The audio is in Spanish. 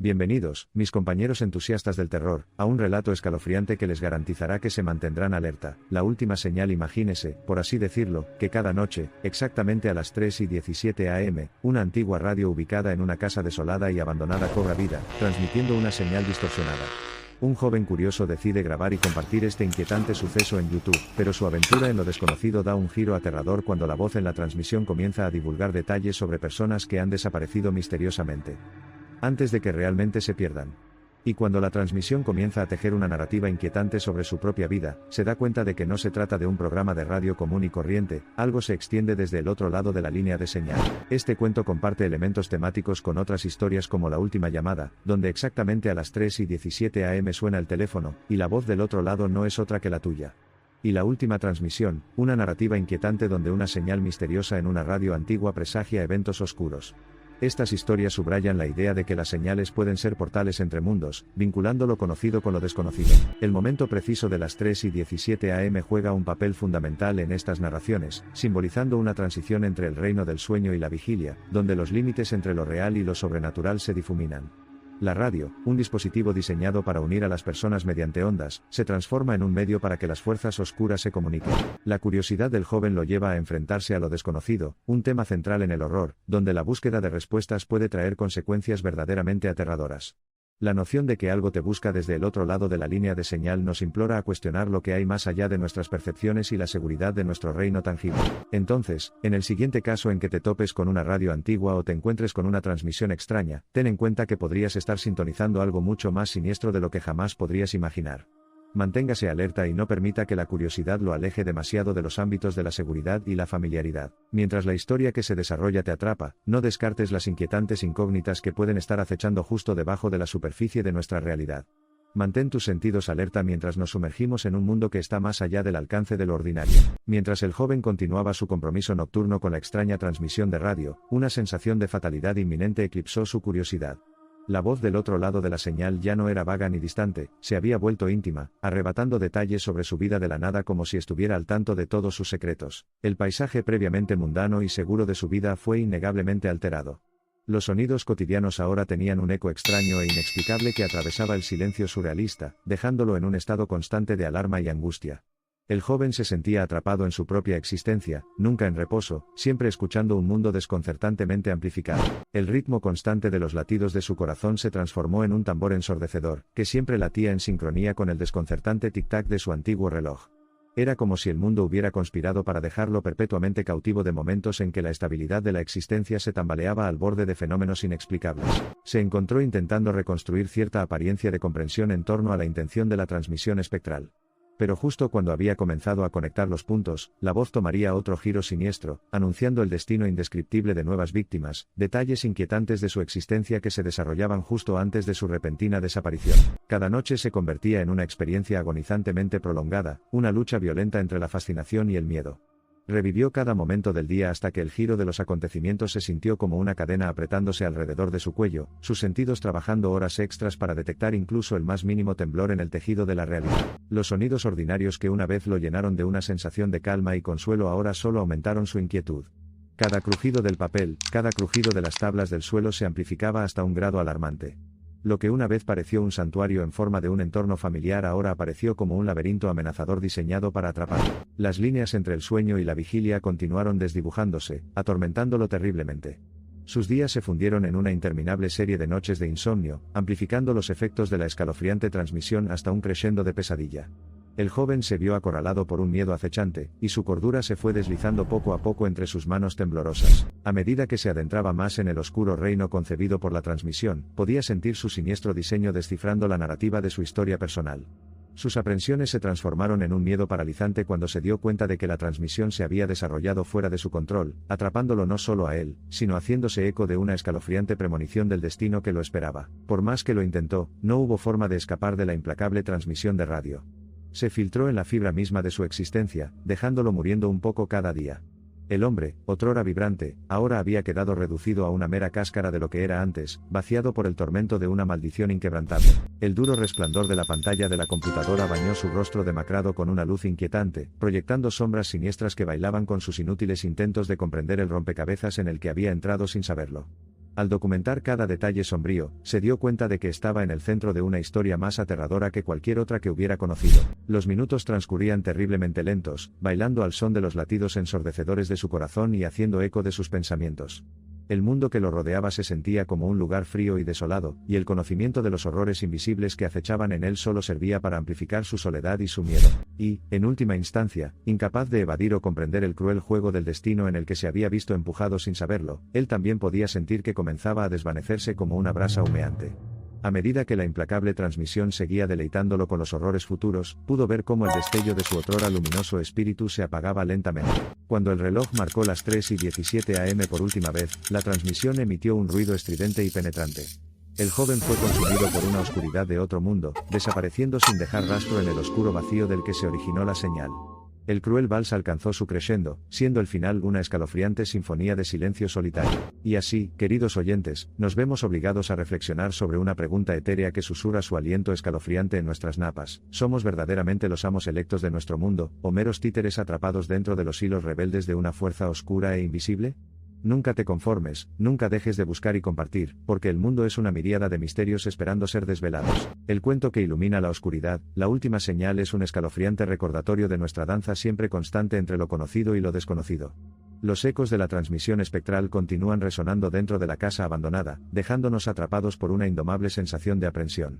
Bienvenidos, mis compañeros entusiastas del terror, a un relato escalofriante que les garantizará que se mantendrán alerta. La última señal. Imagínese, por así decirlo, que cada noche, exactamente a las 3:17 am, una antigua radio ubicada en una casa desolada y abandonada cobra vida, transmitiendo una señal distorsionada. Un joven curioso decide grabar y compartir este inquietante suceso en YouTube, pero su aventura en lo desconocido da un giro aterrador cuando la voz en la transmisión comienza a divulgar detalles sobre personas que han desaparecido misteriosamente, antes de que realmente se pierdan. Y cuando la transmisión comienza a tejer una narrativa inquietante sobre su propia vida, se da cuenta de que no se trata de un programa de radio común y corriente, algo se extiende desde el otro lado de la línea de señal. Este cuento comparte elementos temáticos con otras historias como La Última Llamada, donde exactamente a las 3:17 am suena el teléfono, y la voz del otro lado no es otra que la tuya. Y La Última Transmisión, una narrativa inquietante donde una señal misteriosa en una radio antigua presagia eventos oscuros. Estas historias subrayan la idea de que las señales pueden ser portales entre mundos, vinculando lo conocido con lo desconocido. El momento preciso de las 3:17 am juega un papel fundamental en estas narraciones, simbolizando una transición entre el reino del sueño y la vigilia, donde los límites entre lo real y lo sobrenatural se difuminan. La radio, un dispositivo diseñado para unir a las personas mediante ondas, se transforma en un medio para que las fuerzas oscuras se comuniquen. La curiosidad del joven lo lleva a enfrentarse a lo desconocido, un tema central en el horror, donde la búsqueda de respuestas puede traer consecuencias verdaderamente aterradoras. La noción de que algo te busca desde el otro lado de la línea de señal nos implora a cuestionar lo que hay más allá de nuestras percepciones y la seguridad de nuestro reino tangible. Entonces, en el siguiente caso en que te topes con una radio antigua o te encuentres con una transmisión extraña, ten en cuenta que podrías estar sintonizando algo mucho más siniestro de lo que jamás podrías imaginar. Manténgase alerta y no permita que la curiosidad lo aleje demasiado de los ámbitos de la seguridad y la familiaridad. Mientras la historia que se desarrolla te atrapa, no descartes las inquietantes incógnitas que pueden estar acechando justo debajo de la superficie de nuestra realidad. Mantén tus sentidos alerta mientras nos sumergimos en un mundo que está más allá del alcance de lo ordinario. Mientras el joven continuaba su compromiso nocturno con la extraña transmisión de radio, una sensación de fatalidad inminente eclipsó su curiosidad. La voz del otro lado de la señal ya no era vaga ni distante, se había vuelto íntima, arrebatando detalles sobre su vida de la nada como si estuviera al tanto de todos sus secretos. El paisaje previamente mundano y seguro de su vida fue innegablemente alterado. Los sonidos cotidianos ahora tenían un eco extraño e inexplicable que atravesaba el silencio surrealista, dejándolo en un estado constante de alarma y angustia. El joven se sentía atrapado en su propia existencia, nunca en reposo, siempre escuchando un mundo desconcertantemente amplificado. El ritmo constante de los latidos de su corazón se transformó en un tambor ensordecedor, que siempre latía en sincronía con el desconcertante tic-tac de su antiguo reloj. Era como si el mundo hubiera conspirado para dejarlo perpetuamente cautivo de momentos en que la estabilidad de la existencia se tambaleaba al borde de fenómenos inexplicables. Se encontró intentando reconstruir cierta apariencia de comprensión en torno a la intención de la transmisión espectral. Pero justo cuando había comenzado a conectar los puntos, la voz tomaría otro giro siniestro, anunciando el destino indescriptible de nuevas víctimas, detalles inquietantes de su existencia que se desarrollaban justo antes de su repentina desaparición. Cada noche se convertía en una experiencia agonizantemente prolongada, una lucha violenta entre la fascinación y el miedo. Revivió cada momento del día hasta que el giro de los acontecimientos se sintió como una cadena apretándose alrededor de su cuello, sus sentidos trabajando horas extras para detectar incluso el más mínimo temblor en el tejido de la realidad. Los sonidos ordinarios que una vez lo llenaron de una sensación de calma y consuelo ahora solo aumentaron su inquietud. Cada crujido del papel, cada crujido de las tablas del suelo se amplificaba hasta un grado alarmante. Lo que una vez pareció un santuario en forma de un entorno familiar ahora apareció como un laberinto amenazador diseñado para atraparlo. Las líneas entre el sueño y la vigilia continuaron desdibujándose, atormentándolo terriblemente. Sus días se fundieron en una interminable serie de noches de insomnio, amplificando los efectos de la escalofriante transmisión hasta un crescendo de pesadilla. El joven se vio acorralado por un miedo acechante, y su cordura se fue deslizando poco a poco entre sus manos temblorosas. A medida que se adentraba más en el oscuro reino concebido por la transmisión, podía sentir su siniestro diseño descifrando la narrativa de su historia personal. Sus aprensiones se transformaron en un miedo paralizante cuando se dio cuenta de que la transmisión se había desarrollado fuera de su control, atrapándolo no solo a él, sino haciéndose eco de una escalofriante premonición del destino que lo esperaba. Por más que lo intentó, no hubo forma de escapar de la implacable transmisión de radio. Se filtró en la fibra misma de su existencia, dejándolo muriendo un poco cada día. El hombre, otrora vibrante, ahora había quedado reducido a una mera cáscara de lo que era antes, vaciado por el tormento de una maldición inquebrantable. El duro resplandor de la pantalla de la computadora bañó su rostro demacrado con una luz inquietante, proyectando sombras siniestras que bailaban con sus inútiles intentos de comprender el rompecabezas en el que había entrado sin saberlo. Al documentar cada detalle sombrío, se dio cuenta de que estaba en el centro de una historia más aterradora que cualquier otra que hubiera conocido. Los minutos transcurrían terriblemente lentos, bailando al son de los latidos ensordecedores de su corazón y haciendo eco de sus pensamientos. El mundo que lo rodeaba se sentía como un lugar frío y desolado, y el conocimiento de los horrores invisibles que acechaban en él solo servía para amplificar su soledad y su miedo. Y, en última instancia, incapaz de evadir o comprender el cruel juego del destino en el que se había visto empujado sin saberlo, él también podía sentir que comenzaba a desvanecerse como una brasa humeante. A medida que la implacable transmisión seguía deleitándolo con los horrores futuros, pudo ver cómo el destello de su otrora luminoso espíritu se apagaba lentamente. Cuando el reloj marcó las 3:17 am por última vez, la transmisión emitió un ruido estridente y penetrante. El joven fue consumido por una oscuridad de otro mundo, desapareciendo sin dejar rastro en el oscuro vacío del que se originó la señal. El cruel vals alcanzó su crescendo, siendo el final una escalofriante sinfonía de silencio solitario. Y así, queridos oyentes, nos vemos obligados a reflexionar sobre una pregunta etérea que susurra su aliento escalofriante en nuestras napas: ¿somos verdaderamente los amos electos de nuestro mundo, o meros títeres atrapados dentro de los hilos rebeldes de una fuerza oscura e invisible? Nunca te conformes, nunca dejes de buscar y compartir, porque el mundo es una miríada de misterios esperando ser desvelados. El cuento que ilumina la oscuridad, la última señal, es un escalofriante recordatorio de nuestra danza siempre constante entre lo conocido y lo desconocido. Los ecos de la transmisión espectral continúan resonando dentro de la casa abandonada, dejándonos atrapados por una indomable sensación de aprensión.